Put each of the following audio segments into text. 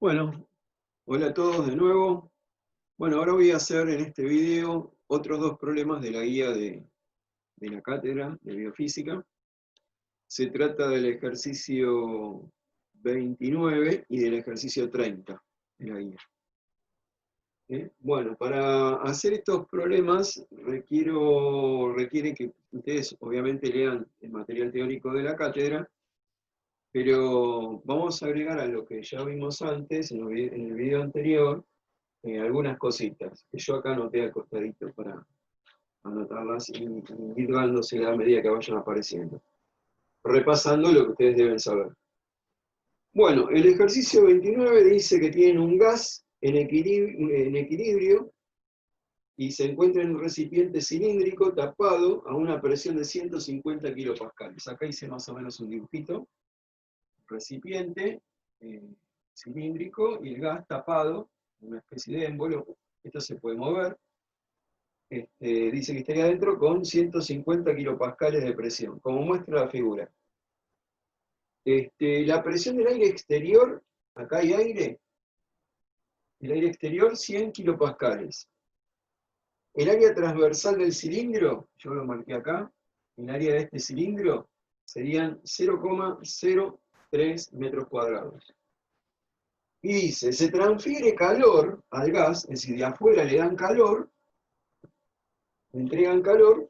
Bueno, hola a todos de nuevo. Bueno, ahora voy a hacer en este video otros dos problemas de la guía de la cátedra de biofísica. Se trata del ejercicio 29 y del ejercicio 30 de la guía. Bueno, para hacer estos problemas requiere que ustedes obviamente lean el material teórico de la cátedra, pero vamos a agregar a lo que ya vimos antes en el video anterior, algunas cositas que yo acá anoté al costadito para anotarlas y ir dándoselas a medida que vayan apareciendo. Repasando lo que ustedes deben saber. Bueno, el ejercicio 29 dice que tienen un gas en equilibrio y se encuentra en un recipiente cilíndrico tapado a una presión de 150 kilopascales. Acá hice más o menos un dibujito. Recipiente cilíndrico y el gas tapado, una especie de émbolo. Esto se puede mover. Dice que estaría adentro con 150 kilopascales de presión, como muestra la figura. La presión del aire exterior, acá hay aire, el aire exterior 100 kilopascales. El área transversal del cilindro, yo lo marqué acá, el área de este cilindro serían 0,03 metros cuadrados. Y dice, se transfiere calor al gas, es decir, de afuera le dan calor, le entregan calor,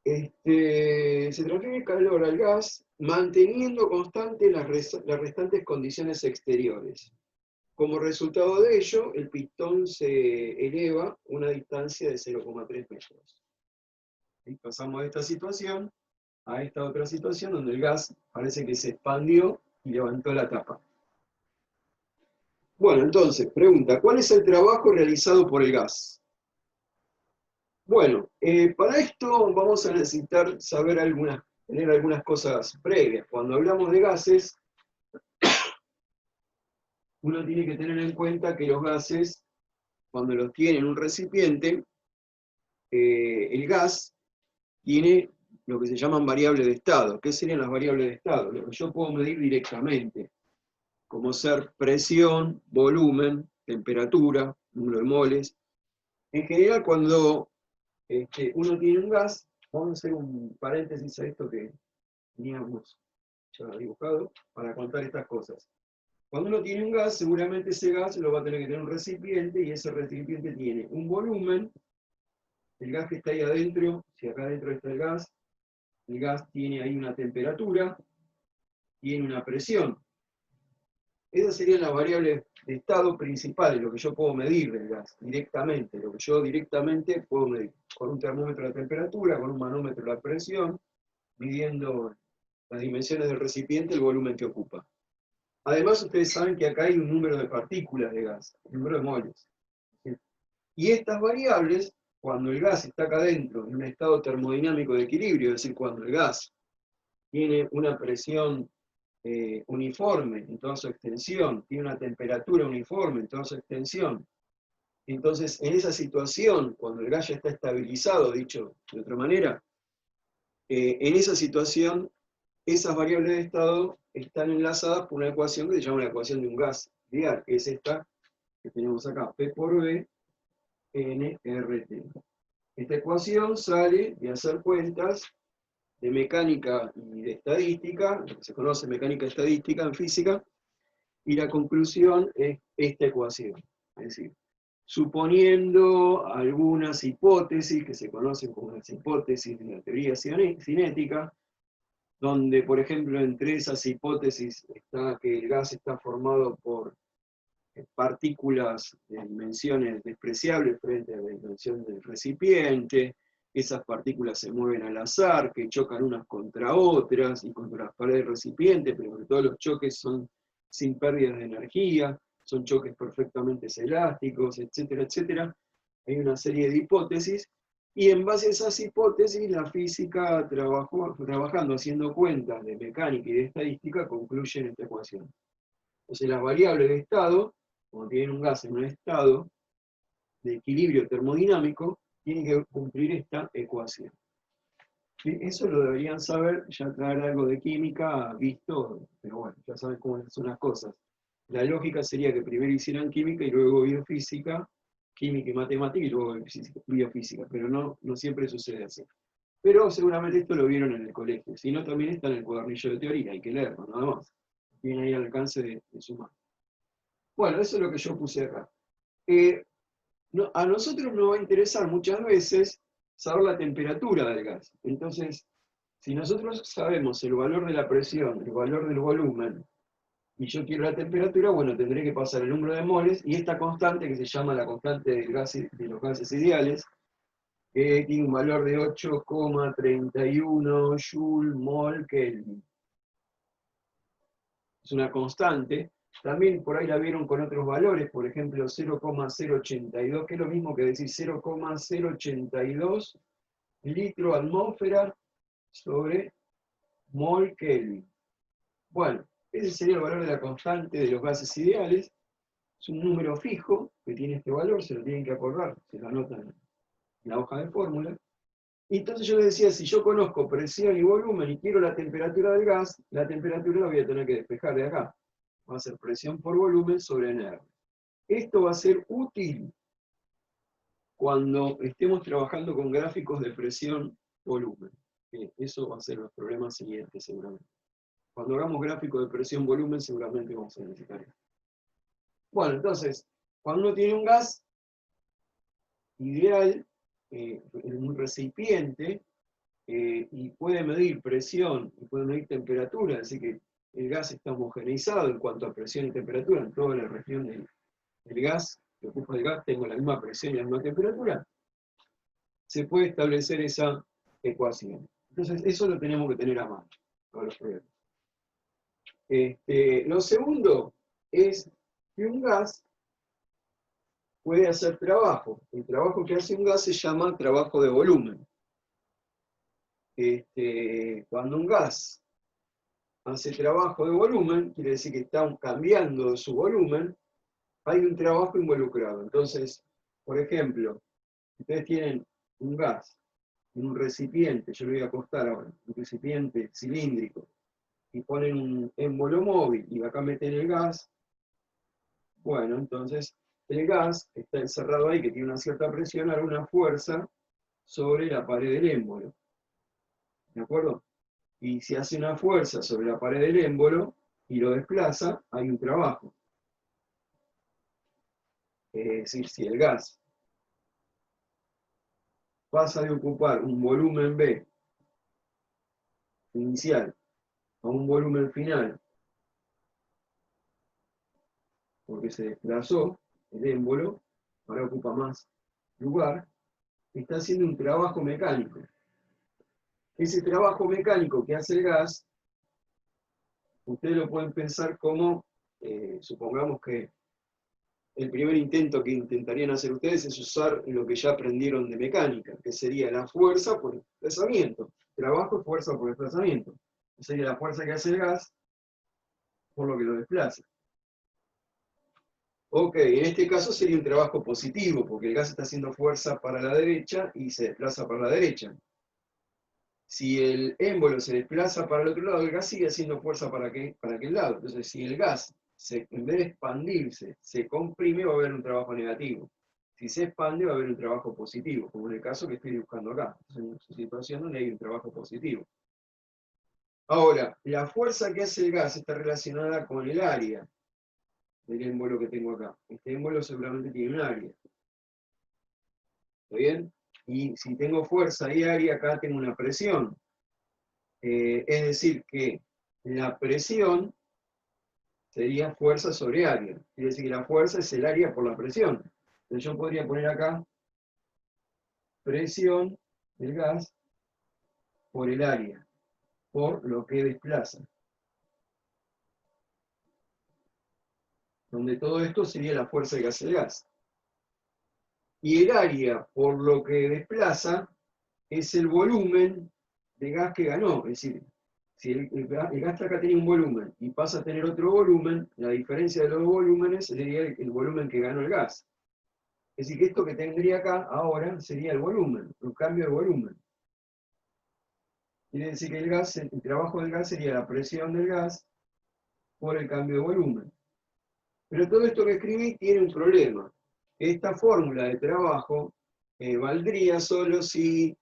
se transfiere calor al gas manteniendo constantes las restantes condiciones exteriores. Como resultado de ello, el pistón se eleva a una distancia de 0,3 metros. Y pasamos de esta situación a esta otra situación donde el gas parece que se expandió y levantó la tapa. Bueno, entonces, pregunta, ¿cuál es el trabajo realizado por el gas? Bueno, para esto vamos a necesitar tener algunas cosas previas. Cuando hablamos de gases, uno tiene que tener en cuenta que los gases, cuando los tiene en un recipiente, el gas tiene lo que se llaman variables de estado. ¿Qué serían las variables de estado? Lo que yo puedo medir directamente, como ser presión, volumen, temperatura, número de moles. En general, cuando uno tiene un gas, vamos a hacer un paréntesis a esto que teníamos ya dibujado para contar estas cosas. Cuando uno tiene un gas, seguramente ese gas lo va a tener que tener un recipiente y ese recipiente tiene un volumen, el gas que está ahí adentro, si acá adentro está el gas tiene ahí una temperatura, tiene una presión. Esas serían las variables de estado principales, lo que yo puedo medir del gas directamente, lo que yo directamente puedo medir con un termómetro de temperatura, con un manómetro de la presión, midiendo las dimensiones del recipiente, el volumen que ocupa. Además, ustedes saben que acá hay un número de partículas de gas, un número de moles. ¿Sí? Y estas variables, cuando el gas está acá adentro, en un estado termodinámico de equilibrio, es decir, cuando el gas tiene una presión uniforme en toda su extensión, tiene una temperatura uniforme en toda su extensión, entonces en esa situación, cuando el gas ya está estabilizado, dicho de otra manera, en esa situación, esas variables de estado están enlazadas por una ecuación que se llama la ecuación de un gas ideal, que es esta que tenemos acá, P por B, nRT. Esta ecuación sale de hacer cuentas de mecánica y de estadística, lo que se conoce mecánica estadística en física, y la conclusión es esta ecuación. Es decir, suponiendo algunas hipótesis que se conocen como las hipótesis de la teoría cinética, donde, por ejemplo, entre esas hipótesis está que el gas está formado por partículas de dimensiones despreciables frente a la dimensión del recipiente, esas partículas se mueven al azar, que chocan unas contra otras y contra las paredes del recipiente, pero que todos los choques son sin pérdidas de energía, son choques perfectamente elásticos, etcétera, etcétera. Hay una serie de hipótesis, y en base a esas hipótesis, la física trabajando, haciendo cuentas de mecánica y de estadística, concluye en esta ecuación. Entonces las variables de estado, cuando tienen un gas en un estado de equilibrio termodinámico, tienen que cumplir esta ecuación. Sí, eso lo deberían saber, ya traer algo de química visto, pero bueno, ya saben cómo son las cosas. La lógica sería que primero hicieran química y luego biofísica, química y matemática y luego biofísica, pero no siempre sucede así. Pero seguramente esto lo vieron en el colegio, si no también está en el cuadernillo de teoría, hay que leerlo, nada más. Tiene ahí al alcance de su mano. Bueno, eso es lo que yo puse acá. Eh, a nosotros nos va a interesar muchas veces saber la temperatura del gas. Entonces, si nosotros sabemos el valor de la presión, el valor del volumen, y yo quiero la temperatura, bueno, tendré que pasar el número de moles y esta constante que se llama la constante del gas, de los gases ideales, que tiene un valor de 8,31 Joule mol Kelvin. Es una constante. También por ahí la vieron con otros valores, por ejemplo 0,082, que es lo mismo que decir 0,082 litro atmósfera sobre mol Kelvin. Bueno, ese sería el valor de la constante de los gases ideales. Es un número fijo que tiene este valor, se lo tienen que acordar, se lo anotan en la hoja de fórmula. Y entonces yo les decía, si yo conozco presión y volumen y quiero la temperatura del gas, la temperatura la voy a tener que despejar de acá. Va a ser presión por volumen sobre NR. Esto va a ser útil cuando estemos trabajando con gráficos de presión-volumen. Eso va a ser los problemas siguientes seguramente. Cuando hagamos gráficos de presión-volumen seguramente vamos a necesitar esto. Bueno, entonces, cuando uno tiene un gas ideal en un recipiente y puede medir presión y puede medir temperatura, así que el gas está homogeneizado en cuanto a presión y temperatura en toda la región del gas, que ocupa el gas, tengo la misma presión y la misma temperatura, se puede establecer esa ecuación. Entonces, eso lo tenemos que tener a mano para los problemas. Lo segundo es que un gas puede hacer trabajo. El trabajo que hace un gas se llama trabajo de volumen. Cuando un gas hace trabajo de volumen, quiere decir que está cambiando su volumen, hay un trabajo involucrado. Entonces, por ejemplo, ustedes tienen un gas en un recipiente, yo lo voy a acostar ahora, un recipiente cilíndrico, y ponen un émbolo móvil y acá meten el gas, bueno, entonces el gas está encerrado ahí, que tiene una cierta presión, hará una fuerza sobre la pared del émbolo. ¿De acuerdo? Y si hace una fuerza sobre la pared del émbolo y lo desplaza, hay un trabajo. Es decir, si el gas pasa de ocupar un volumen B inicial a un volumen final, porque se desplazó el émbolo, ahora ocupa más lugar, está haciendo un trabajo mecánico. Ese trabajo mecánico que hace el gas, ustedes lo pueden pensar como, supongamos que el primer intento que intentarían hacer ustedes es usar lo que ya aprendieron de mecánica, que sería la fuerza por desplazamiento. Trabajo y fuerza por desplazamiento. Sería la fuerza que hace el gas por lo que lo desplaza. Ok, en este caso sería un trabajo positivo, porque el gas está haciendo fuerza para la derecha y se desplaza para la derecha. Si el émbolo se desplaza para el otro lado, el gas sigue haciendo fuerza para aquel lado. Entonces, si el gas, en vez de expandirse, se comprime, va a haber un trabajo negativo. Si se expande, va a haber un trabajo positivo, como en el caso que estoy dibujando acá. Es una situación donde hay un trabajo positivo. Ahora, la fuerza que hace el gas está relacionada con el área del émbolo que tengo acá. Este émbolo seguramente tiene un área. ¿Está bien? Y si tengo fuerza y área, acá tengo una presión. Es decir, que la presión sería fuerza sobre área. Quiere decir que la fuerza es el área por la presión. Entonces yo podría poner acá presión del gas por el área, por lo que desplaza. Donde todo esto sería la fuerza que hace el gas. Y el área por lo que desplaza es el volumen de gas que ganó. Es decir, si el gas acá tenía un volumen y pasa a tener otro volumen, la diferencia de los volúmenes sería el volumen que ganó el gas. Es decir, que esto que tendría acá ahora sería el volumen, un cambio de volumen. Quiere decir que el trabajo del gas sería la presión del gas por el cambio de volumen. Pero todo esto que escribí tiene un problema. Esta fórmula de trabajo valdría solo si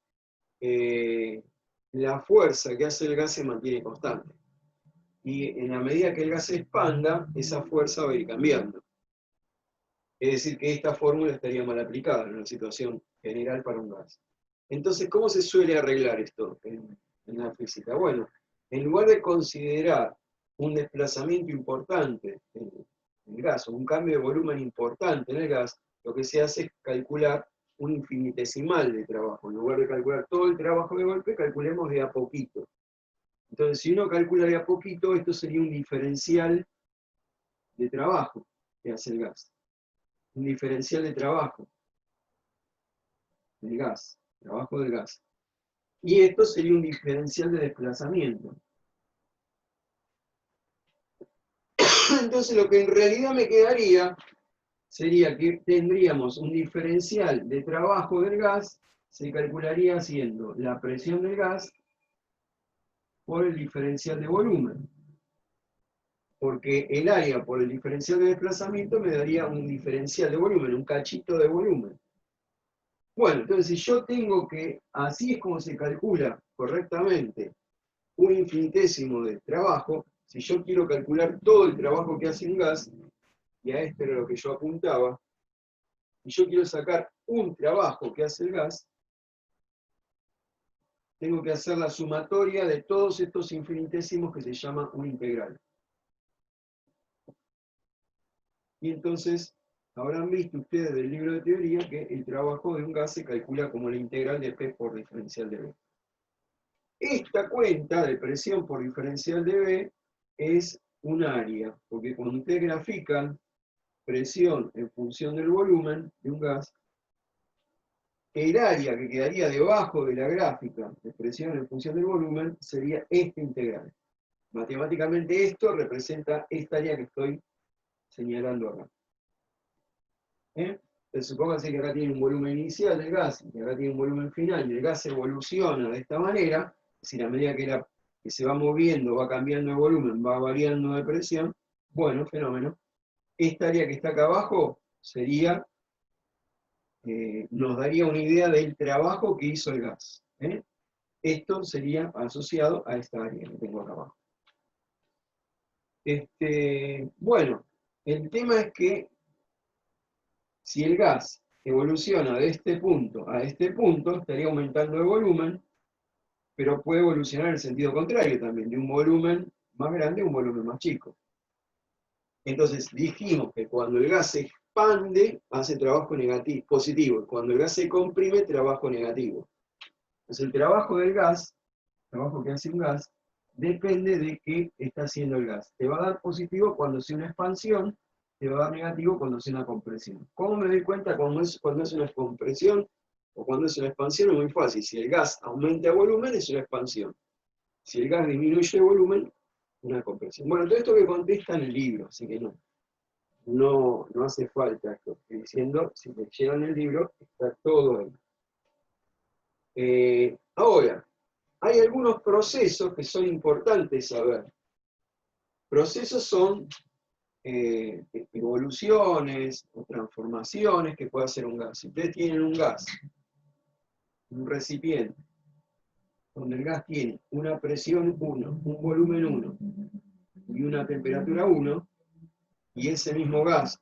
la fuerza que hace el gas se mantiene constante. Y en la medida que el gas se expanda, esa fuerza va a ir cambiando. Es decir, que esta fórmula estaría mal aplicada en una situación general para un gas. Entonces, ¿cómo se suele arreglar esto en la física? Bueno, en lugar de considerar un desplazamiento importante en el gas o un cambio de volumen importante en el gas, lo que se hace es calcular un infinitesimal de trabajo. En lugar de calcular todo el trabajo de golpe, calculemos de a poquito. Entonces, si uno calcula de a poquito, esto sería un diferencial de trabajo que hace el gas. Un diferencial de trabajo del gas, trabajo del gas. Y esto sería un diferencial de desplazamiento. Entonces lo que en realidad me quedaría sería que tendríamos un diferencial de trabajo del gas, se calcularía haciendo la presión del gas por el diferencial de volumen. Porque el área por el diferencial de desplazamiento me daría un diferencial de volumen, un cachito de volumen. Bueno, entonces si yo tengo que, así es como se calcula correctamente un infinitésimo de trabajo, si yo quiero calcular todo el trabajo que hace un gas, y a esto era lo que yo apuntaba, y yo quiero sacar un trabajo que hace el gas, tengo que hacer la sumatoria de todos estos infinitésimos que se llama una integral. Y entonces habrán visto ustedes del libro de teoría que el trabajo de un gas se calcula como la integral de P por diferencial de B. Esta cuenta de presión por diferencial de B es un área, porque cuando ustedes grafican presión en función del volumen de un gas, el área que quedaría debajo de la gráfica de presión en función del volumen sería esta integral. Matemáticamente esto representa esta área que estoy señalando acá. Entonces supónganse que acá tiene un volumen inicial del gas y acá tiene un volumen final y el gas evoluciona de esta manera, es decir, a medida que se va moviendo, va cambiando de volumen, va variando de presión, bueno, fenómeno. Esta área que está acá abajo sería, nos daría una idea del trabajo que hizo el gas. Esto sería asociado a esta área que tengo acá abajo. Bueno, el tema es que si el gas evoluciona de este punto a este punto, estaría aumentando de volumen, pero puede evolucionar en el sentido contrario también, de un volumen más grande a un volumen más chico. Entonces dijimos que cuando el gas se expande, hace trabajo negativo, positivo, y cuando el gas se comprime, trabajo negativo. Entonces el trabajo del gas, el trabajo que hace un gas, depende de qué está haciendo el gas. Te va a dar positivo cuando sea una expansión, te va a dar negativo cuando sea una compresión. ¿Cómo me doy cuenta cuando es una compresión o cuando es una expansión? Es muy fácil. Si el gas aumenta de volumen, es una expansión. Si el gas disminuye de volumen, una compresión. Bueno, todo esto que contesta en el libro, así que no hace falta esto que estoy diciendo. Si leyeron el libro, está todo ahí. Ahora, hay algunos procesos que son importantes saber. Procesos son evoluciones o transformaciones que puede hacer un gas. Si ustedes tienen un gas, un recipiente, donde el gas tiene una presión 1, un volumen 1 y una temperatura 1, y ese mismo gas,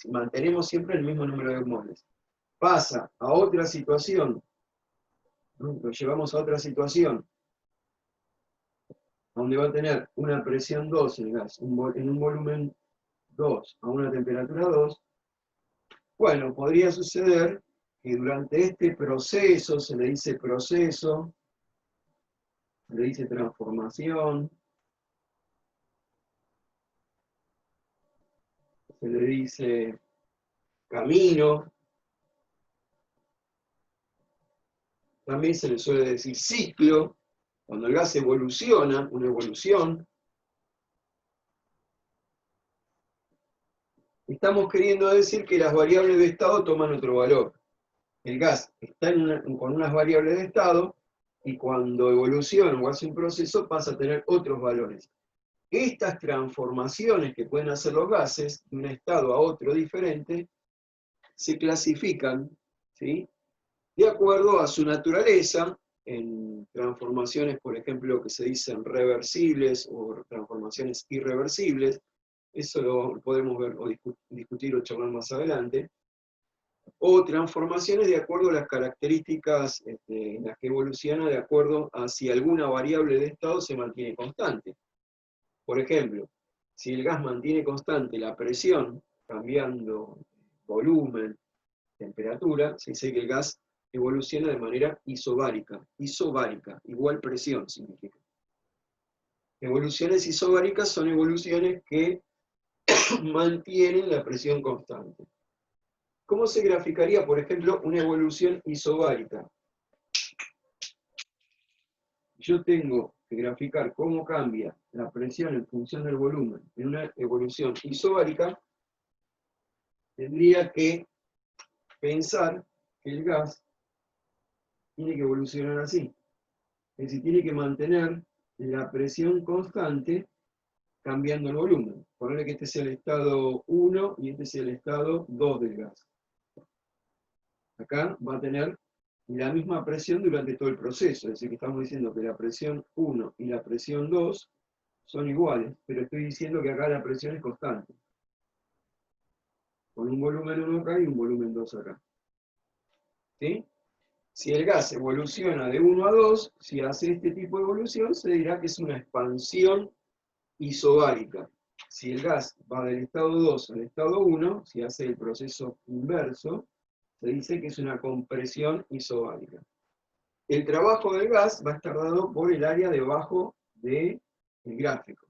mantenemos siempre el mismo número de moles, pasa a otra situación, ¿no? Lo llevamos a otra situación, donde va a tener una presión 2 el gas, en un volumen 2 a una temperatura 2, bueno, podría suceder que durante este proceso, se le dice proceso, se le dice transformación, se le dice camino, también se le suele decir ciclo, cuando el gas evoluciona, una evolución. Estamos queriendo decir que las variables de estado toman otro valor. El gas está con unas variables de estado y cuando evoluciona o hace un proceso pasa a tener otros valores. Estas transformaciones que pueden hacer los gases de un estado a otro diferente se clasifican, ¿sí?, de acuerdo a su naturaleza, en transformaciones, por ejemplo, que se dicen reversibles o transformaciones irreversibles. Eso lo podemos ver o discutir o charlar más adelante. O transformaciones de acuerdo a las características en las que evoluciona, de acuerdo a si alguna variable de estado se mantiene constante. Por ejemplo, si el gas mantiene constante la presión, cambiando volumen, temperatura, se dice que el gas evoluciona de manera isobárica. Isobárica, igual presión significa. Evoluciones isobáricas son evoluciones que mantienen la presión constante. ¿Cómo se graficaría, por ejemplo, una evolución isobárica? Yo tengo que graficar cómo cambia la presión en función del volumen en una evolución isobárica. Tendría que pensar que el gas tiene que evolucionar así. Es decir, tiene que mantener la presión constante cambiando el volumen. Ponerle que este sea el estado 1 y este sea el estado 2 del gas. Acá va a tener la misma presión durante todo el proceso. Es decir, que estamos diciendo que la presión 1 y la presión 2 son iguales, pero estoy diciendo que acá la presión es constante. Con un volumen 1 acá y un volumen 2 acá. ¿Sí? Si el gas evoluciona de 1 a 2, si hace este tipo de evolución, se dirá que es una expansión isobárica. Si el gas va del estado 2 al estado 1, si hace el proceso inverso, se dice que es una compresión isobárica. El trabajo del gas va a estar dado por el área debajo del gráfico,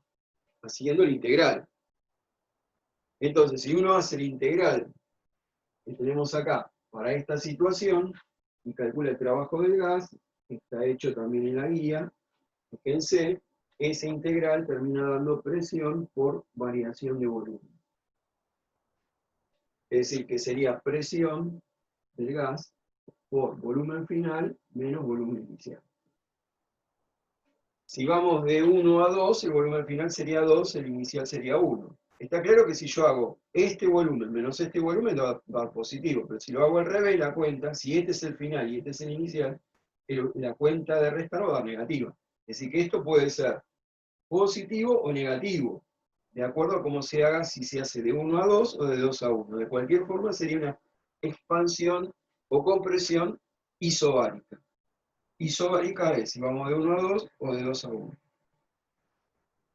haciendo el integral. Entonces, si uno hace el integral que tenemos acá para esta situación, y calcula el trabajo del gas, que está hecho también en la guía, fíjense, ese integral termina dando presión por variación de volumen. Es decir, que sería presión del gas por volumen final menos volumen inicial. Si vamos de 1 a 2, el volumen final sería 2, el inicial sería 1. Está claro que si yo hago este volumen menos este volumen va a dar positivo, pero si lo hago al revés, la cuenta, si este es el final y este es el inicial, la cuenta de restar va a dar negativa. Es decir, que esto puede ser positivo o negativo, de acuerdo a cómo se haga, si se hace de 1 a 2 o de 2 a 1. De cualquier forma sería una expansión o compresión isobárica. Isobárica es si vamos de 1 a 2 o de 2 a 1.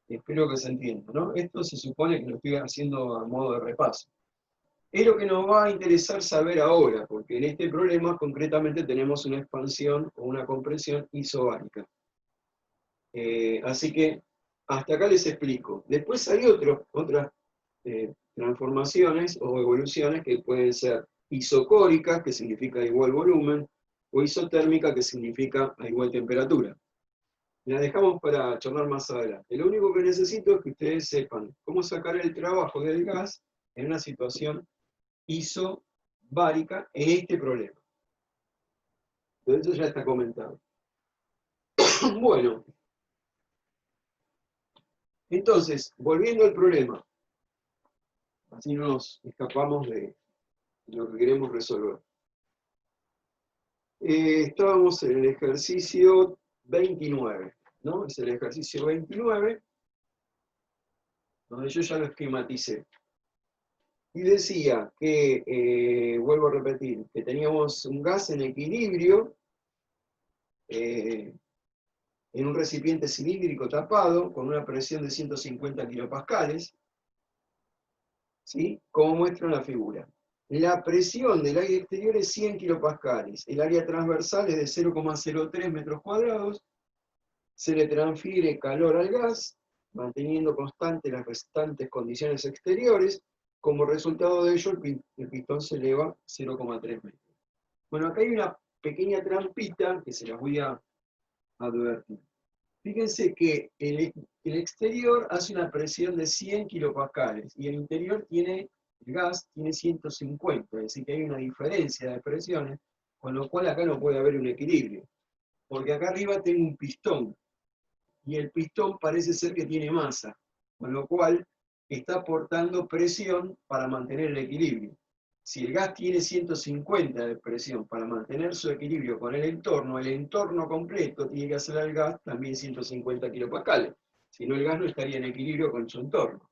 Espero que se entienda, ¿no? Esto se supone que lo estoy haciendo a modo de repaso. Es lo que nos va a interesar saber ahora, porque en este problema concretamente tenemos una expansión o una compresión isobárica. Así que hasta acá les explico. Después hay otras transformaciones o evoluciones que pueden ser isocóricas, que significa igual volumen, o isotérmica, que significa a igual temperatura. La dejamos para charlar más adelante. Lo único que necesito es que ustedes sepan cómo sacar el trabajo del gas en una situación isobárica en este problema. Entonces eso ya está comentado. Bueno, entonces, volviendo al problema, así no nos escapamos de lo que queremos resolver. Estábamos en el ejercicio 29, ¿no? Es el ejercicio 29, donde yo ya lo esquematicé. Y decía que, vuelvo a repetir, que teníamos un gas en equilibrio, en un recipiente cilíndrico tapado, con una presión de 150 kilopascales, ¿sí? Como muestra en la figura. La presión del aire exterior es 100 kilopascales, el área transversal es de 0,03 metros cuadrados, se le transfiere calor al gas, manteniendo constantes las restantes condiciones exteriores. Como resultado de ello, el pistón se eleva 0,3 metros. Bueno, acá hay una pequeña trampita que se las voy a advertir. Fíjense que el exterior hace una presión de 100 kilopascales y el interior el gas tiene 150, es decir, que hay una diferencia de presiones, con lo cual acá no puede haber un equilibrio. Porque acá arriba tengo un pistón, y el pistón parece ser que tiene masa, con lo cual está aportando presión para mantener el equilibrio. Si el gas tiene 150 de presión para mantener su equilibrio con el entorno completo tiene que hacer al gas también 150 kilopascales. Si no, el gas no estaría en equilibrio con su entorno.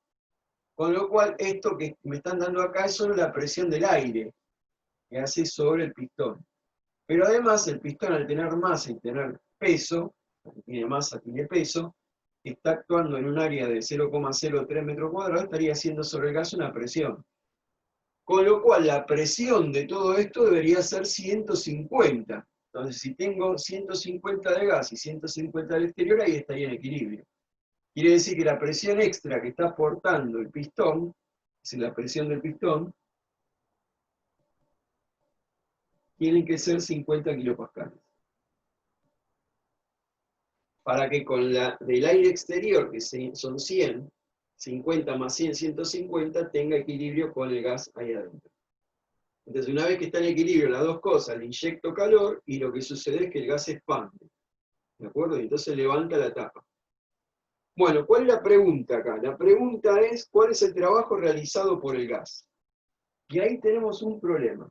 Con lo cual, esto que me están dando acá es solo la presión del aire que hace sobre el pistón. Pero además, el pistón, al tener masa y tener peso, porque tiene masa, tiene peso, está actuando en un área de 0,03 metros cuadrados, estaría haciendo sobre el gas una presión. Con lo cual, la presión de todo esto debería ser 150. Entonces, si tengo 150 de gas y 150 del exterior, ahí estaría en equilibrio. Quiere decir que la presión extra que está aportando el pistón, es la presión del pistón, tiene que ser 50 kilopascales. Para que con la del aire exterior, que son 100, 50 más 100, 150, tenga equilibrio con el gas ahí adentro. Entonces, una vez que está en equilibrio las dos cosas, le inyecto calor y lo que sucede es que el gas se expande. ¿De acuerdo? Y entonces levanta la tapa. Bueno, ¿cuál es la pregunta acá? La pregunta es, ¿cuál es el trabajo realizado por el gas? Y ahí tenemos un problema.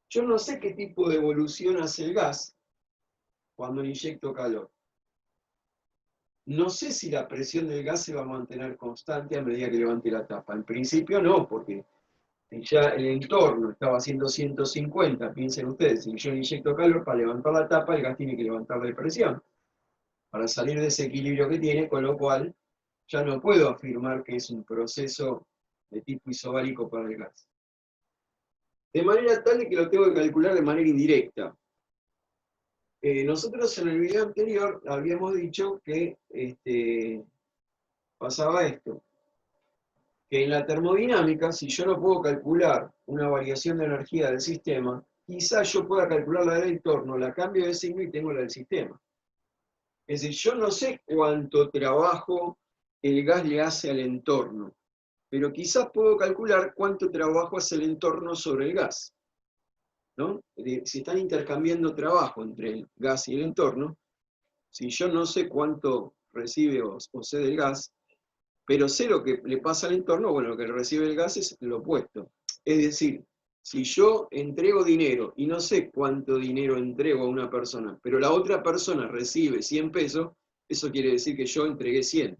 Yo no sé qué tipo de evolución hace el gas cuando le inyecto calor. No sé si la presión del gas se va a mantener constante a medida que levante la tapa. En principio no, porque ya el entorno estaba haciendo 150, piensen ustedes, si yo le inyecto calor para levantar la tapa, el gas tiene que levantar la presión para salir de ese equilibrio que tiene, con lo cual ya no puedo afirmar que es un proceso de tipo isobárico para el gas. De manera tal que lo tengo que calcular de manera indirecta. Nosotros en el video anterior habíamos dicho que pasaba esto, que en la termodinámica, si yo no puedo calcular una variación de energía del sistema, quizás yo pueda calcular la del entorno, la cambio de signo y tengo la del sistema. Es decir, yo no sé cuánto trabajo el gas le hace al entorno, pero quizás puedo calcular cuánto trabajo hace el entorno sobre el gas, ¿no? Si están intercambiando trabajo entre el gas y el entorno, si yo no sé cuánto recibe o sé del gas, pero sé lo que le pasa al entorno, bueno, lo que recibe el gas es lo opuesto. Es decir, si yo entrego dinero y no sé cuánto dinero entrego a una persona, pero la otra persona recibe 100 pesos, eso quiere decir que yo entregué 100.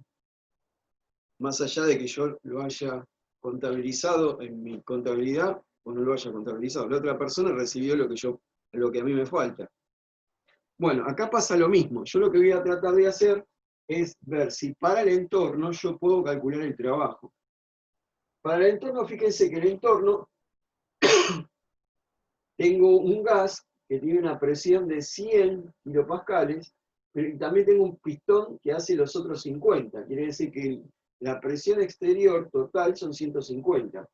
Más allá de que yo lo haya contabilizado en mi contabilidad o no lo haya contabilizado. La otra persona recibió lo que a mí me falta. Bueno, acá pasa lo mismo. Yo lo que voy a tratar de hacer es ver si para el entorno yo puedo calcular el trabajo. Para el entorno, fíjense que en el entorno tengo un gas que tiene una presión de 100 kilopascales, pero también tengo un pistón que hace los otros 50. Quiere decir que la presión exterior total son 150.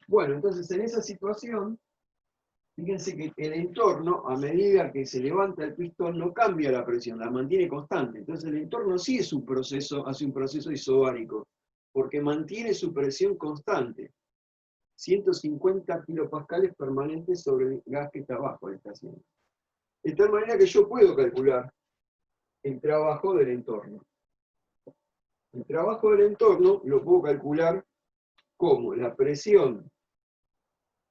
Bueno, entonces en esa situación, fíjense que el entorno, a medida que se levanta el pistón, no cambia la presión, la mantiene constante. Entonces el entorno sí es un proceso, hace un proceso isobárico, porque mantiene su presión constante. 150 kilopascales permanentes sobre el gas que está abajo de esta haciendo. De tal manera que yo puedo calcular el trabajo del entorno. El trabajo del entorno lo puedo calcular como la presión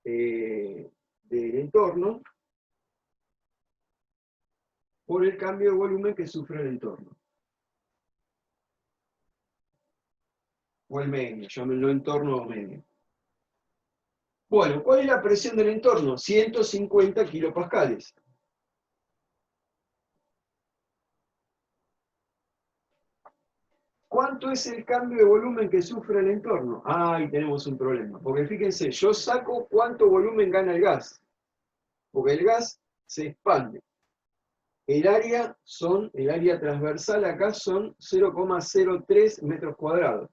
del entorno por el cambio de volumen que sufre el entorno. O el medio, llámenlo entorno o medio. Bueno, ¿cuál es la presión del entorno? 150 kilopascales. ¿Cuánto es el cambio de volumen que sufre el entorno? Ah, ahí tenemos un problema. Porque fíjense, yo saco cuánto volumen gana el gas. Porque el gas se expande. El área transversal acá son 0,03 metros cuadrados.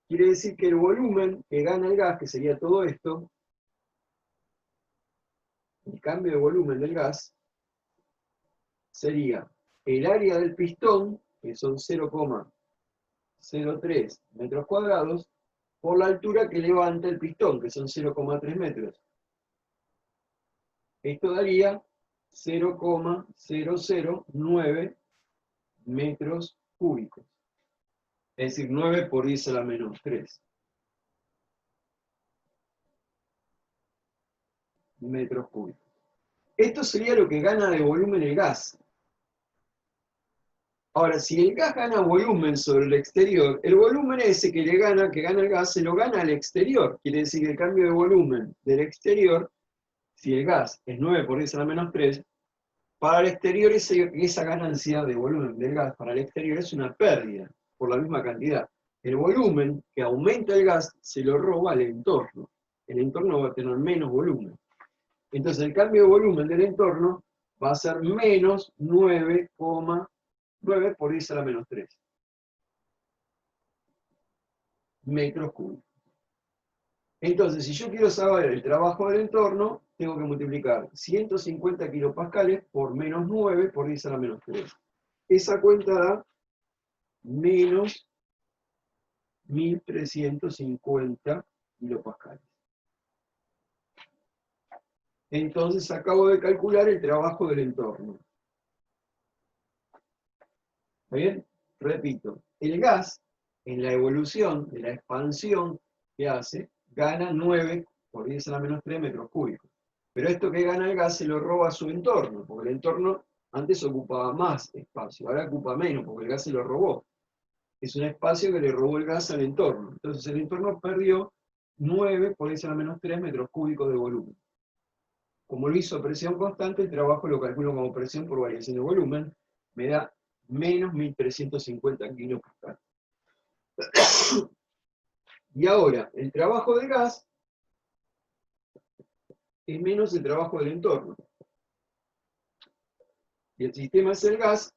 Quiere decir que el volumen que gana el gas, que sería todo esto, el cambio de volumen del gas, sería el área del pistón, que son 0,03 metros cuadrados, por la altura que levanta el pistón, que son 0,3 metros. Esto daría 0,009 metros cúbicos. Es decir, 9 por 10 a la menos 3 metros cúbicos. Esto sería lo que gana de volumen el gas. Ahora, si el gas gana volumen sobre el exterior, el volumen ese que gana el gas, se lo gana al exterior. Quiere decir que el cambio de volumen del exterior, si el gas es 9 por 10 a la menos 3, para el exterior esa ganancia de volumen del gas para el exterior es una pérdida por la misma cantidad. El volumen que aumenta el gas se lo roba al entorno. El entorno va a tener menos volumen. Entonces el cambio de volumen del entorno va a ser menos 9,9 por 10 a la menos 3 metros cúbicos. Entonces, si yo quiero saber el trabajo del entorno, tengo que multiplicar 150 kilopascales por menos 9 por 10 a la menos 3. Esa cuenta da menos 1350 kilopascales. Entonces acabo de calcular el trabajo del entorno. ¿Está bien? Repito, el gas, en la evolución de la expansión que hace, gana 9 por 10 a la menos 3 metros cúbicos. Pero esto que gana el gas se lo roba a su entorno, porque el entorno antes ocupaba más espacio, ahora ocupa menos, porque el gas se lo robó. Es un espacio que le robó el gas al entorno. Entonces el entorno perdió 9 por 10 a la menos 3 metros cúbicos de volumen. Como lo hizo a presión constante, el trabajo lo calculo como presión por variación de volumen, me da menos 1350 kilopascales. Y ahora, el trabajo del gas es menos el trabajo del entorno. Y el sistema es el gas,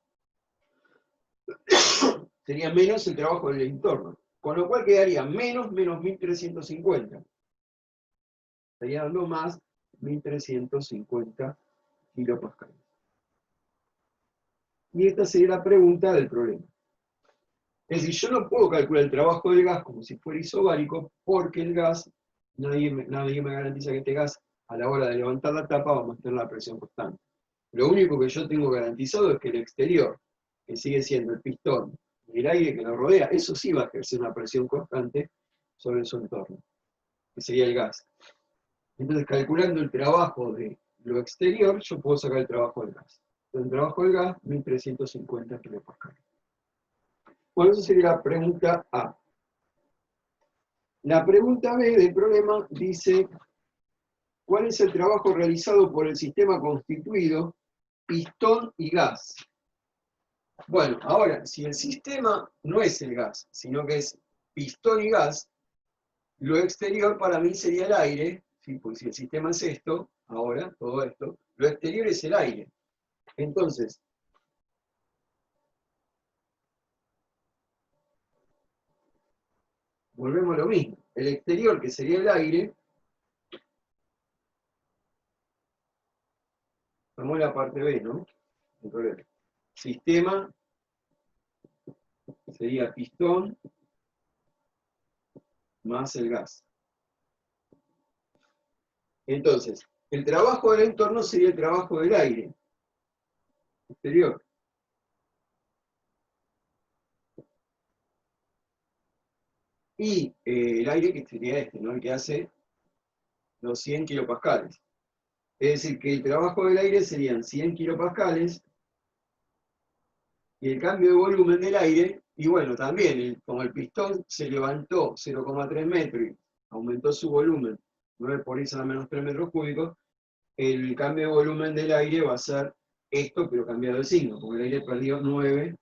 sería menos el trabajo del entorno. Con lo cual quedaría menos 1350. Estaría dando más 1350 kilopascales. Y esta sería la pregunta del problema. Es decir, yo no puedo calcular el trabajo del gas como si fuera isobárico, porque el gas, nadie me garantiza que este gas, a la hora de levantar la tapa, va a mantener la presión constante. Lo único que yo tengo garantizado es que el exterior, que sigue siendo el pistón y el aire que lo rodea, eso sí va a ejercer una presión constante sobre su entorno, que sería el gas. Entonces, calculando el trabajo de lo exterior, yo puedo sacar el trabajo del gas. Entonces, el trabajo del gas, 1350 kilopascales. Bueno, esa sería la pregunta A. La pregunta B del problema dice, ¿cuál es el trabajo realizado por el sistema constituido pistón y gas? Bueno, ahora, si el sistema no es el gas, sino que es pistón y gas, lo exterior para mí sería el aire, ¿sí? Porque si el sistema es esto, ahora, todo esto, lo exterior es el aire. Entonces, volvemos a lo mismo. El exterior, que sería el aire, tomó la parte B, ¿no? El problema. Sistema sería pistón más el gas. Entonces, el trabajo del entorno sería el trabajo del aire exterior. Y el aire que sería este, ¿no? El que hace los 100 kilopascales. Es decir, que el trabajo del aire serían 100 kilopascales y el cambio de volumen del aire, y bueno, también, como el pistón se levantó 0,3 metros y aumentó su volumen 9 por 10 a la menos 3 metros cúbicos, el cambio de volumen del aire va a ser esto, pero cambiado de signo, porque el aire perdió 9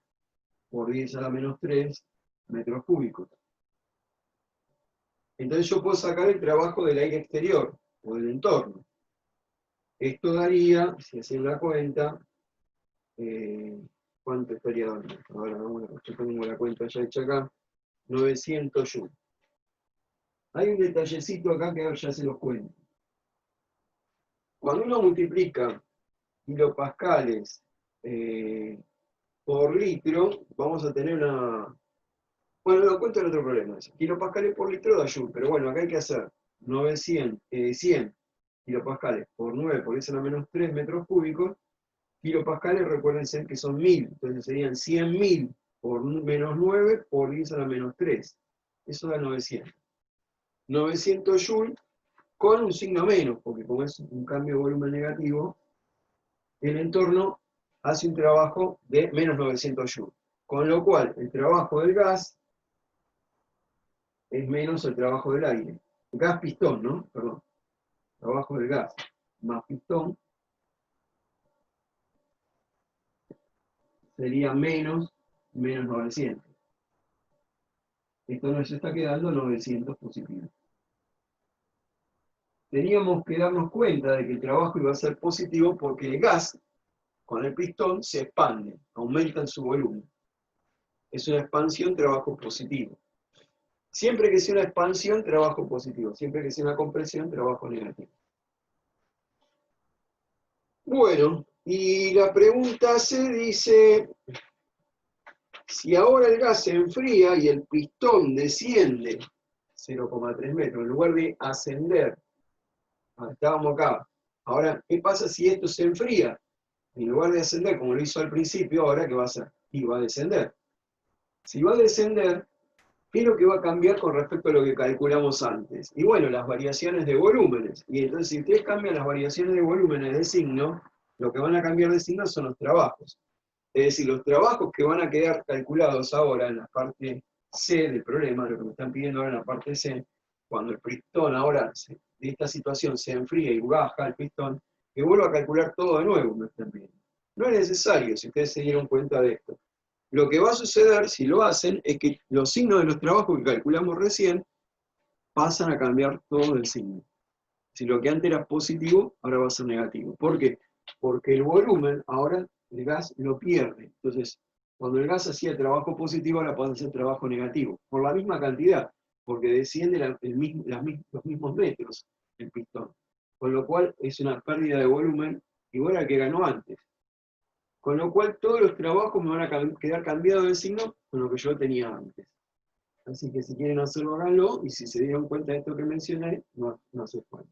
por 10 a la menos 3 metros cúbicos. Entonces yo puedo sacar el trabajo del aire exterior, o del entorno. Esto daría, si hacen la cuenta, ¿cuánto estaría dando? Ahora yo tengo la cuenta ya hecha acá, 900 joules. Hay un detallecito acá que ya se los cuento. Cuando uno multiplica kilopascales por litro, vamos a tener una... Bueno, lo cuento en otro problema. Kilopascales por litro da joule, pero bueno, acá hay que hacer 100 kilopascales por 9 por 10 a la menos 3 metros cúbicos. Kilopascales, recuérdense que son 1000, entonces serían 100.000 por menos 9 por 10 a la menos 3. Eso da 900. 900 joules con un signo menos, porque como es un cambio de volumen negativo, el entorno hace un trabajo de menos 900 joules. Con lo cual, el trabajo del gas es menos el trabajo del aire. Gas pistón, ¿no? Perdón. Trabajo del gas más pistón sería menos 900. Esto nos está quedando 900 positivos. Teníamos que darnos cuenta de que el trabajo iba a ser positivo porque el gas con el pistón se expande, aumenta en su volumen. Es una expansión, trabajo positivo. Siempre que sea una expansión, trabajo positivo. Siempre que sea una compresión, trabajo negativo. Bueno, y la pregunta se dice, si ahora el gas se enfría y el pistón desciende 0,3 metros, en lugar de ascender, estábamos acá, ahora, ¿qué pasa si esto se enfría? En lugar de ascender, como lo hizo al principio, ahora, ¿qué va a hacer? Y va a descender. Si va a descender, ¿qué es lo que va a cambiar con respecto a lo que calculamos antes? Y bueno, las variaciones de volúmenes. Y entonces, si ustedes cambian las variaciones de volúmenes de signo, lo que van a cambiar de signo son los trabajos. Es decir, los trabajos que van a quedar calculados ahora en la parte C del problema, lo que me están pidiendo ahora en la parte C, cuando el pistón ahora de esta situación se enfría y baja el pistón, que vuelva a calcular todo de nuevo, me están pidiendo. No es necesario, si ustedes se dieron cuenta de esto. Lo que va a suceder, si lo hacen, es que los signos de los trabajos que calculamos recién pasan a cambiar todo el signo. Si lo que antes era positivo, ahora va a ser negativo. ¿Por qué? Porque el volumen, ahora el gas lo pierde. Entonces, cuando el gas hacía trabajo positivo, ahora puede hacer trabajo negativo. Por la misma cantidad, porque desciende los mismos metros el pistón. Con lo cual es una pérdida de volumen igual al que ganó antes. Con lo cual todos los trabajos me van a quedar cambiados de signo con lo que yo tenía antes. Así que si quieren hacerlo, háganlo, y si se dieron cuenta de esto que mencioné, no hace falta.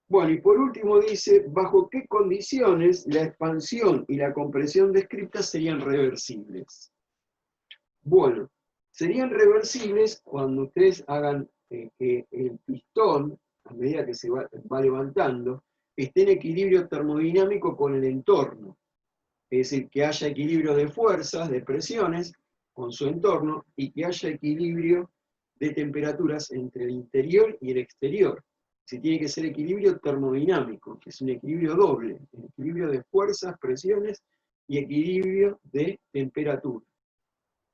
Bueno, y por último dice, ¿bajo qué condiciones la expansión y la compresión descritas serían reversibles? Bueno, serían reversibles cuando ustedes hagan que el pistón, a medida que se va levantando, esté en equilibrio termodinámico con el entorno. Es decir, que haya equilibrio de fuerzas, de presiones con su entorno, y que haya equilibrio de temperaturas entre el interior y el exterior. Si tiene que ser equilibrio termodinámico, que es un equilibrio doble, equilibrio de fuerzas, presiones y equilibrio de temperatura.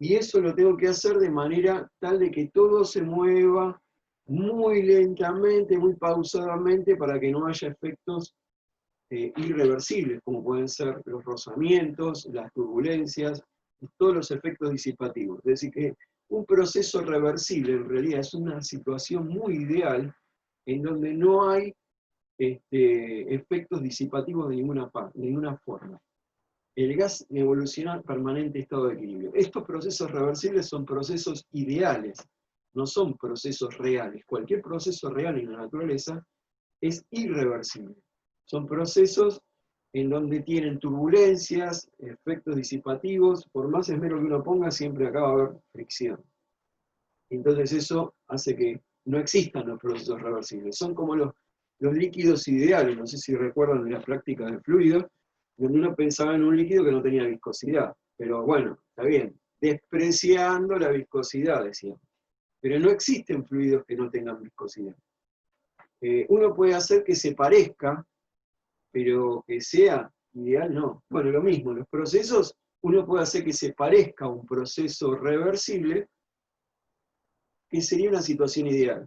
Y eso lo tengo que hacer de manera tal de que todo se mueva muy lentamente, muy pausadamente, para que no haya efectos irreversibles, como pueden ser los rozamientos, las turbulencias, y todos los efectos disipativos. Es decir, que un proceso reversible en realidad es una situación muy ideal en donde no hay efectos disipativos de ninguna forma. El gas evoluciona en permanente estado de equilibrio. Estos procesos reversibles son procesos ideales, no son procesos reales. Cualquier proceso real en la naturaleza es irreversible. Son procesos en donde tienen turbulencias, efectos disipativos, por más esmero que uno ponga, siempre acá va a haber fricción. Entonces eso hace que no existan los procesos reversibles. Son como los líquidos ideales, no sé si recuerdan de las prácticas de fluido, donde uno pensaba en un líquido que no tenía viscosidad. Pero bueno, está bien, despreciando la viscosidad, decíamos. Pero no existen fluidos que no tengan viscosidad. Uno puede hacer que se parezca, pero que sea ideal, no. Bueno, lo mismo, los procesos, uno puede hacer que se parezca a un proceso reversible, que sería una situación ideal.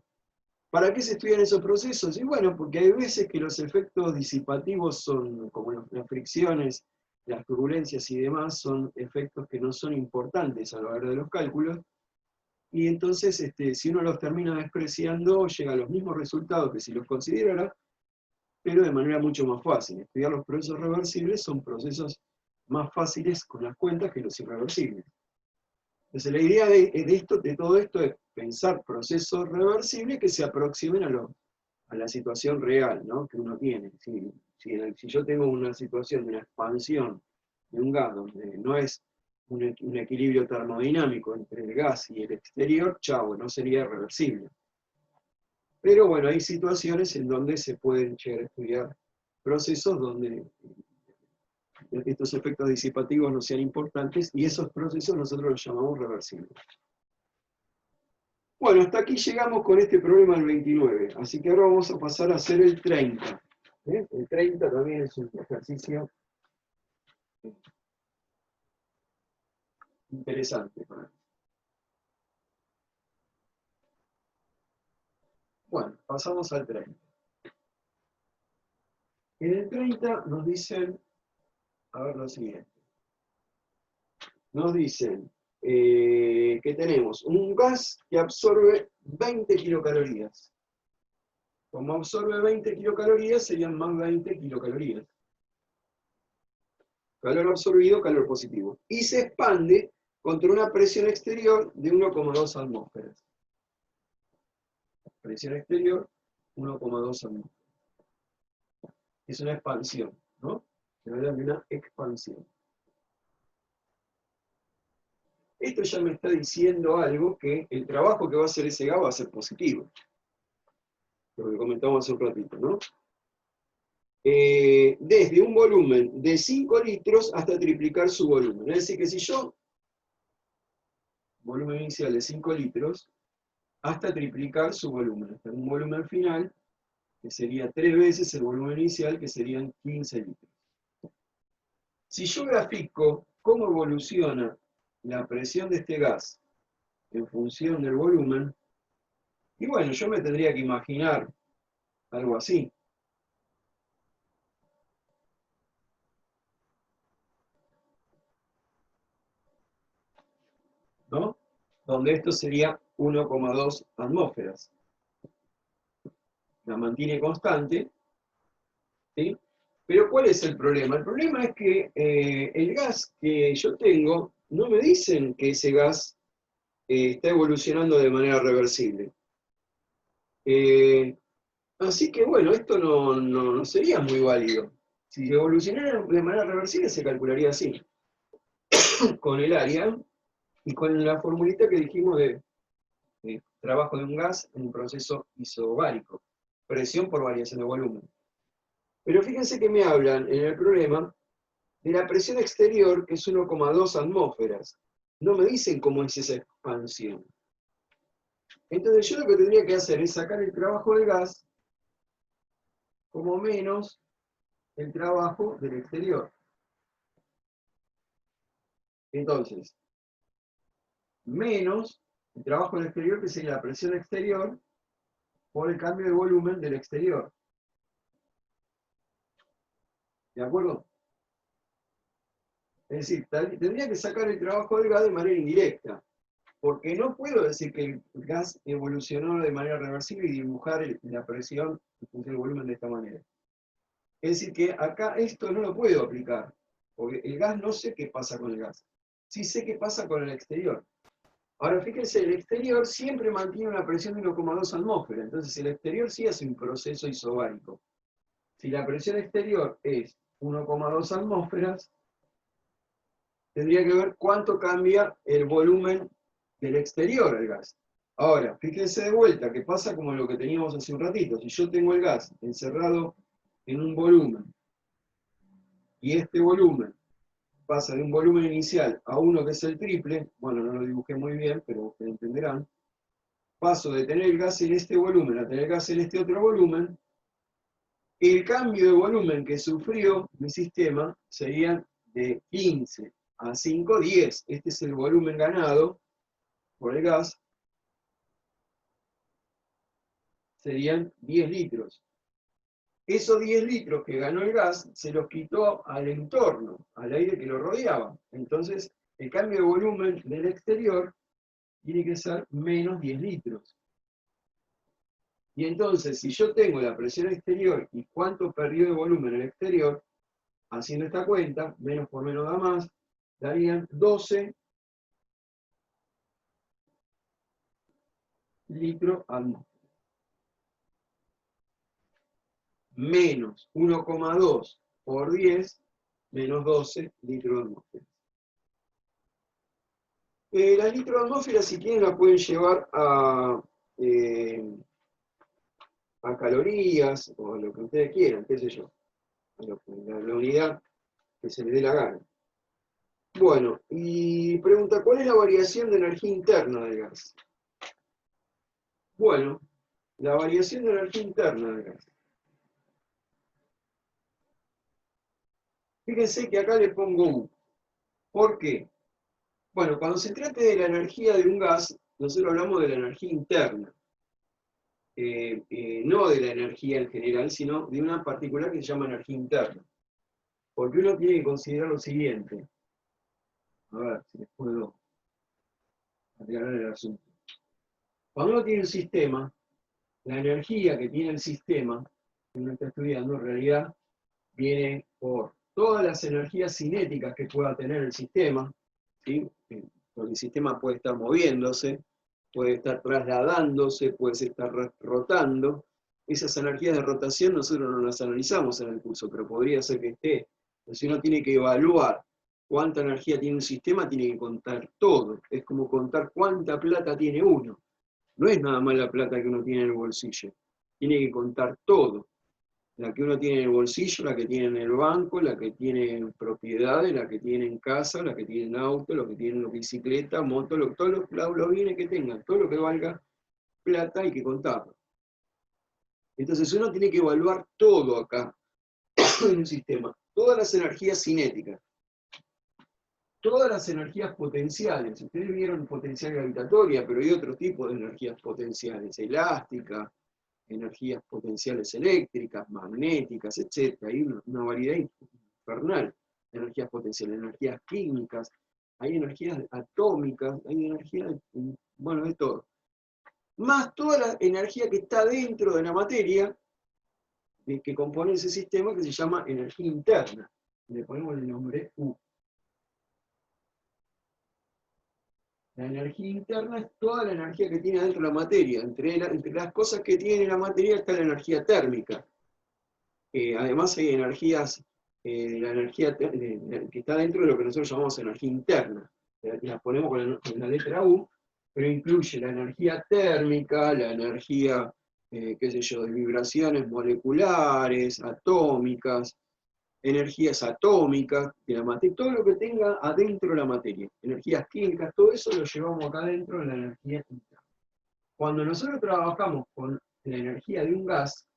¿Para qué se estudian esos procesos? Y bueno, porque hay veces que los efectos disipativos son, como las fricciones, las turbulencias y demás, son efectos que no son importantes a la hora de los cálculos, y entonces si uno los termina despreciando, llega a los mismos resultados que si los considerara, pero de manera mucho más fácil. Estudiar los procesos reversibles son procesos más fáciles con las cuentas que los irreversibles. Entonces la idea de todo esto es pensar procesos reversibles que se aproximen a a la situación real, ¿no?, que uno tiene. Si yo tengo una situación de una expansión de un gas donde no es un equilibrio termodinámico entre el gas y el exterior, chau, no sería reversible. Pero bueno, hay situaciones en donde se pueden llegar a estudiar procesos donde estos efectos disipativos no sean importantes, y esos procesos nosotros los llamamos reversibles. Bueno, hasta aquí llegamos con este problema del 29, así que ahora vamos a pasar a hacer el 30. El 30 también es un ejercicio interesante para mí. Bueno, pasamos al 30. En el 30 nos dicen, a ver lo siguiente, nos dicen que tenemos un gas que absorbe 20 kilocalorías. Como absorbe 20 kilocalorías, serían más 20 kilocalorías. Calor absorbido, calor positivo. Y se expande contra una presión exterior de 1,2 atmósferas. Presión exterior, 1,2 atmósferas. Es una expansión, ¿no? Se habla de una expansión. Esto ya me está diciendo algo, que el trabajo que va a hacer ese gas va a ser positivo. Lo que comentamos hace un ratito, ¿no? Desde un volumen de 5 litros hasta triplicar su volumen. Es decir, que si yo, volumen inicial de 5 litros, hasta triplicar su volumen, hasta un volumen final, que sería 3 veces el volumen inicial, que serían 15 litros. Si yo grafico cómo evoluciona la presión de este gas en función del volumen, y bueno, yo me tendría que imaginar algo así. ¿No? Donde esto sería 1,2 atmósferas. La mantiene constante, ¿sí? Pero ¿cuál es el problema? El problema es que el gas que yo tengo, no me dicen que ese gas está evolucionando de manera reversible. Así que bueno, esto no sería muy válido. Si evolucionara de manera reversible se calcularía así, con el área y con la formulita que dijimos de trabajo de un gas en un proceso isobárico, presión por variación de volumen. Pero fíjense que me hablan en el problema de la presión exterior, que es 1,2 atmósferas. No me dicen cómo es esa expansión. Entonces yo lo que tendría que hacer es sacar el trabajo del gas como menos el trabajo del exterior. Entonces, menos el trabajo del exterior, que sería la presión exterior, por el cambio de volumen del exterior. ¿De acuerdo? Es decir, tendría que sacar el trabajo del gas de manera indirecta, porque no puedo decir que el gas evolucionó de manera reversible y dibujar la presión en función del volumen de esta manera. Es decir, que acá esto no lo puedo aplicar, porque el gas no sé qué pasa con el gas. Sí sé qué pasa con el exterior. Ahora, fíjense, el exterior siempre mantiene una presión de 1,2 atmósferas, entonces el exterior sí hace un proceso isobárico. Si la presión exterior es 1,2 atmósferas, tendría que ver cuánto cambia el volumen del exterior al gas. Ahora, fíjense de vuelta que pasa como lo que teníamos hace un ratito. Si yo tengo el gas encerrado en un volumen, y este volumen pasa de un volumen inicial a uno que es el triple, bueno, no lo dibujé muy bien, pero ustedes entenderán, paso de tener el gas en este volumen a tener gas en este otro volumen, el cambio de volumen que sufrió mi sistema sería de 15 a 5, 10. Este es el volumen ganado por el gas, serían 10 litros. Esos 10 litros que ganó el gas se los quitó al entorno, al aire que lo rodeaba. Entonces, el cambio de volumen del exterior tiene que ser menos 10 litros. Y entonces, si yo tengo la presión exterior y cuánto perdió de volumen el exterior, haciendo esta cuenta, menos por menos da más, darían 12 litros atmósfera. menos 1,2 por 10, menos 12 litros de atmósfera. Las litros de atmósfera, si quieren, la pueden llevar a calorías, o a lo que ustedes quieran, qué sé yo, a la unidad que se les dé la gana. Bueno, y pregunta, ¿cuál es la variación de energía interna del gas? Bueno, la variación de energía interna del gas. Fíjense que acá le pongo U. ¿Por qué? Bueno, cuando se trate de la energía de un gas, nosotros hablamos de la energía interna. No de la energía en general, sino de una particular que se llama energía interna. Porque uno tiene que considerar lo siguiente. A ver si les puedo aclarar el asunto. Cuando uno tiene un sistema, la energía que tiene el sistema, que uno está estudiando, en realidad viene por todas las energías cinéticas que pueda tener el sistema, ¿sí? Porque el sistema puede estar moviéndose, puede estar trasladándose, puede estar rotando. Esas energías de rotación nosotros no las analizamos en el curso, pero podría ser que esté. Entonces uno tiene que evaluar cuánta energía tiene un sistema, tiene que contar todo. Es como contar cuánta plata tiene uno. No es nada más la plata que uno tiene en el bolsillo. Tiene que contar todo. La que uno tiene en el bolsillo, la que tiene en el banco, la que tiene en propiedades, la que tiene en casa, la que tiene en auto, lo que tiene en bicicleta, moto, todos los bienes que tengan, todo lo que valga plata hay que contarlo. Entonces uno tiene que evaluar todo acá en un sistema. Todas las energías cinéticas, todas las energías potenciales. Ustedes vieron potencial gravitatoria, pero hay otro tipo de energías potenciales, elásticas, energías potenciales eléctricas, magnéticas, etc. Hay una variedad infernal de energías potenciales, energías químicas, hay energías atómicas, hay energías, bueno, de todo. Más toda la energía que está dentro de la materia que compone ese sistema, que se llama energía interna. Le ponemos el nombre U. La energía interna es toda la energía que tiene dentro de la materia. Entre las cosas que tiene la materia está la energía térmica. Además hay energías, la energía que está dentro de lo que nosotros llamamos energía interna. Las ponemos con la letra U, pero incluye la energía térmica, la energía, qué sé yo, de vibraciones moleculares, atómicas, energías atómicas de la materia, todo lo que tenga adentro de la materia, energías químicas, todo eso lo llevamos acá adentro de la energía interna. Cuando nosotros trabajamos con la energía de un gas,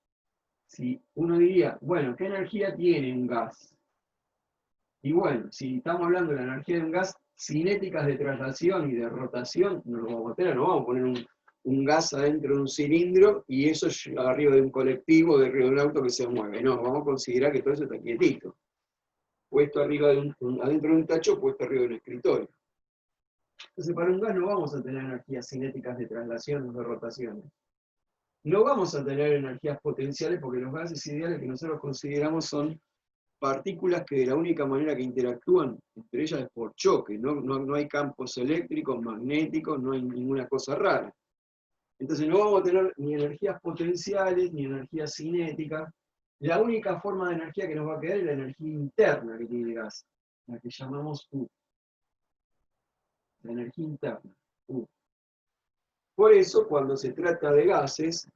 si uno diría, bueno, ¿qué energía tiene un gas? Y bueno, si estamos hablando de la energía de un gas, cinéticas de traslación y de rotación, no lo vamos a tener, no vamos a poner un gas adentro de un cilindro y eso arriba de un colectivo, de arriba de un auto que se mueve. No, vamos a considerar que todo eso está quietito. Puesto arriba adentro de un tacho, puesto arriba de un escritorio. Entonces, para un gas no vamos a tener energías cinéticas de traslación o de rotaciones. No vamos a tener energías potenciales porque los gases ideales que nosotros consideramos son partículas que de la única manera que interactúan entre ellas es por choque, no hay campos eléctricos, magnéticos, no hay ninguna cosa rara. Entonces no vamos a tener ni energías potenciales ni energías cinéticas. La única forma de energía que nos va a quedar es la energía interna que tiene el gas, la que llamamos U. La energía interna, U. Por eso, cuando se trata de gases,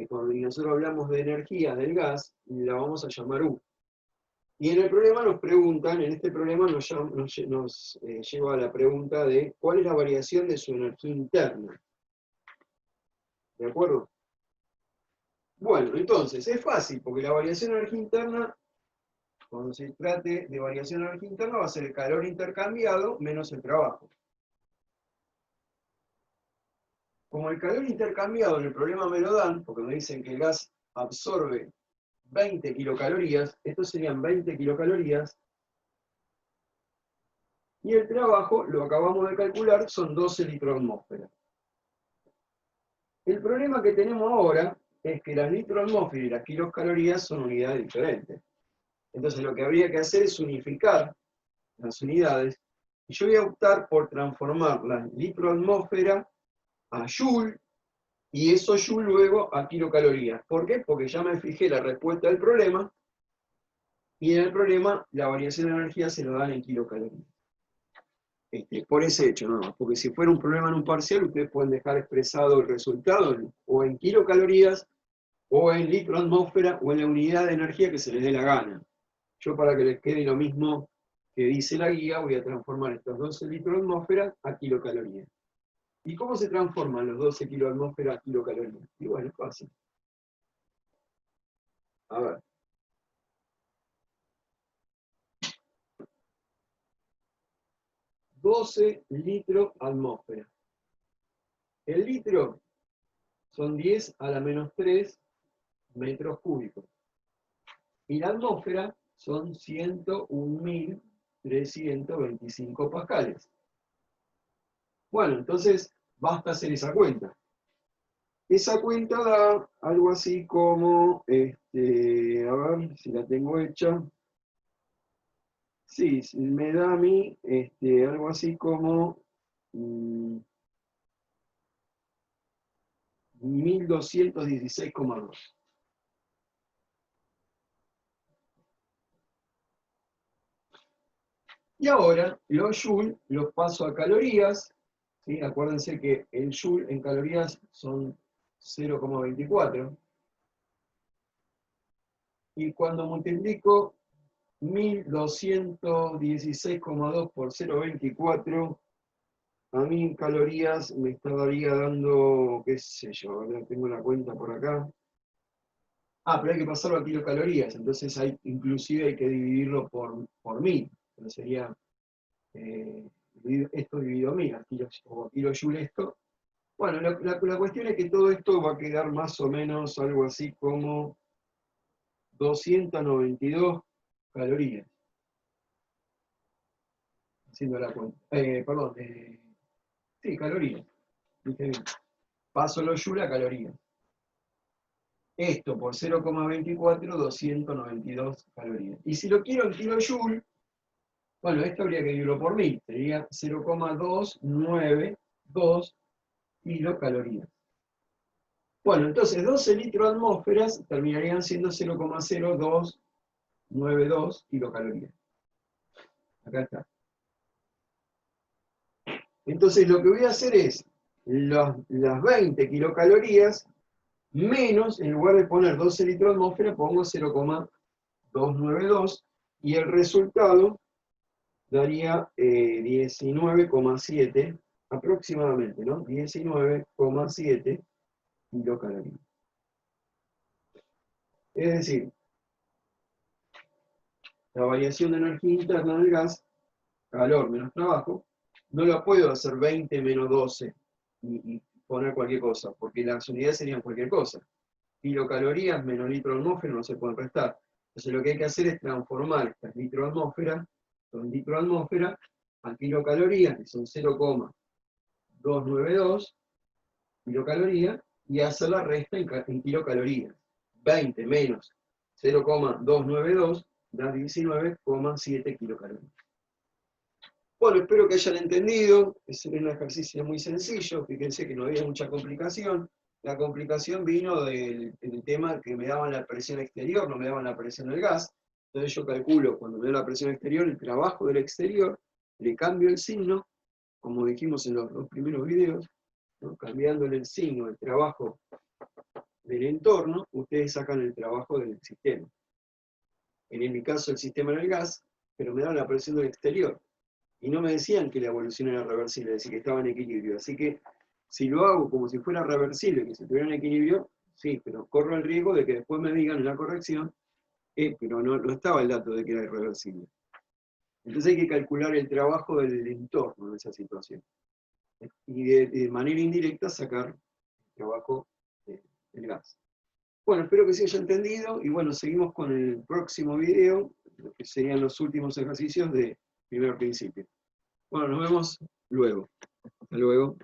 cuando nosotros hablamos de energía del gas, la vamos a llamar U. Y en el problema nos preguntan, en este problema nos lleva a la pregunta de cuál es la variación de su energía interna. ¿De acuerdo? Bueno, entonces, es fácil, porque la variación de energía interna, cuando se trate de variación de energía interna, va a ser el calor intercambiado menos el trabajo. Como el calor intercambiado en el problema me lo dan, porque me dicen que el gas absorbe 20 kilocalorías, estos serían 20 kilocalorías, y el trabajo, lo acabamos de calcular, son 12 litros de atmósfera. El problema que tenemos ahora es que las litros de atmósfera y las kilocalorías son unidades diferentes. Entonces lo que habría que hacer es unificar las unidades, y yo voy a optar por transformar la litro de atmósfera a joule y eso Joule luego a kilocalorías. ¿Por qué? Porque ya me fijé la respuesta del problema, y en el problema la variación de energía se lo dan en kilocalorías. Por ese hecho, no, porque si fuera un problema en un parcial, ustedes pueden dejar expresado el resultado o en kilocalorías, o en litro atmósfera, o en la unidad de energía que se les dé la gana. Yo, para que les quede lo mismo que dice la guía, voy a transformar estos 12 litros de atmósfera a kilocalorías. ¿Y cómo se transforman los 12 kilos de atmósfera a kilocalorías? Y bueno, es fácil. A ver. $12 litros atmósfera. El litro son 10 a la menos 3 metros cúbicos. Y la atmósfera son 101.325 pascales. Bueno, entonces basta hacer esa cuenta. Esa cuenta da algo así como, a ver si la tengo hecha. Sí, me da a mí algo así como 1216,2. Y ahora los Joule los paso a calorías. ¿Sí? Acuérdense que el Joule en calorías son 0,24. Y cuando multiplico 1216,2 por 0,24, a mí en calorías me estaría dando, qué sé yo, ahora tengo la cuenta por acá. Ah, pero hay que pasarlo a kilocalorías, entonces inclusive hay que dividirlo por 1000. Entonces sería esto dividido 1000, o kilojoule esto. Bueno, la cuestión es que todo esto va a quedar más o menos algo así como 292 calorías. Haciendo la cuenta. Perdón, sí, calorías. Dije bien. Paso los joule a calorías. Esto por 0,24, 292 calorías. Y si lo quiero en kilojoule, bueno, esto habría que dividirlo por 1000. Sería 0,292 kilocalorías. Bueno, entonces 12 litros de atmósferas terminarían siendo 0,0292 kilocalorías. Acá está. Entonces lo que voy a hacer es las 20 kilocalorías menos, en lugar de poner 12 litros de atmósfera, pongo 0,292 y el resultado daría 19,7 aproximadamente, ¿no? 19,7 kilocalorías. Es decir, la variación de energía interna del gas, calor menos trabajo, no la puedo hacer 20 menos 12 y poner cualquier cosa, porque las unidades serían cualquier cosa. Kilocalorías menos litro de atmósfera no se pueden restar. Entonces lo que hay que hacer es transformar estas litro de atmósfera, son litro de atmósfera, a kilocalorías, que son 0,292 kilocalorías, y hacer la resta en kilocalorías. 20 menos 0,292 da 19,7 kilocalorías. Bueno, espero que hayan entendido. Es un ejercicio muy sencillo. Fíjense que no había mucha complicación. La complicación vino del tema que me daban la presión exterior, no me daban la presión del gas. Entonces yo calculo, cuando me da la presión exterior, el trabajo del exterior, le cambio el signo, como dijimos en los dos primeros videos, ¿no? Cambiándole el signo, el trabajo del entorno, ustedes sacan el trabajo del sistema. En mi caso el sistema era el gas, pero me daban la presión del exterior. Y no me decían que la evolución era reversible, es decir, que estaba en equilibrio. Así que si lo hago como si fuera reversible, que si estuviera en equilibrio, sí, pero corro el riesgo de que después me digan en la corrección, pero no estaba el dato de que era irreversible. Entonces hay que calcular el trabajo del entorno en esa situación. Y de manera indirecta sacar el trabajo del gas. Bueno, espero que se haya entendido, y bueno, seguimos con el próximo video, que serían los últimos ejercicios de primer principio. Bueno, nos vemos luego. Hasta luego.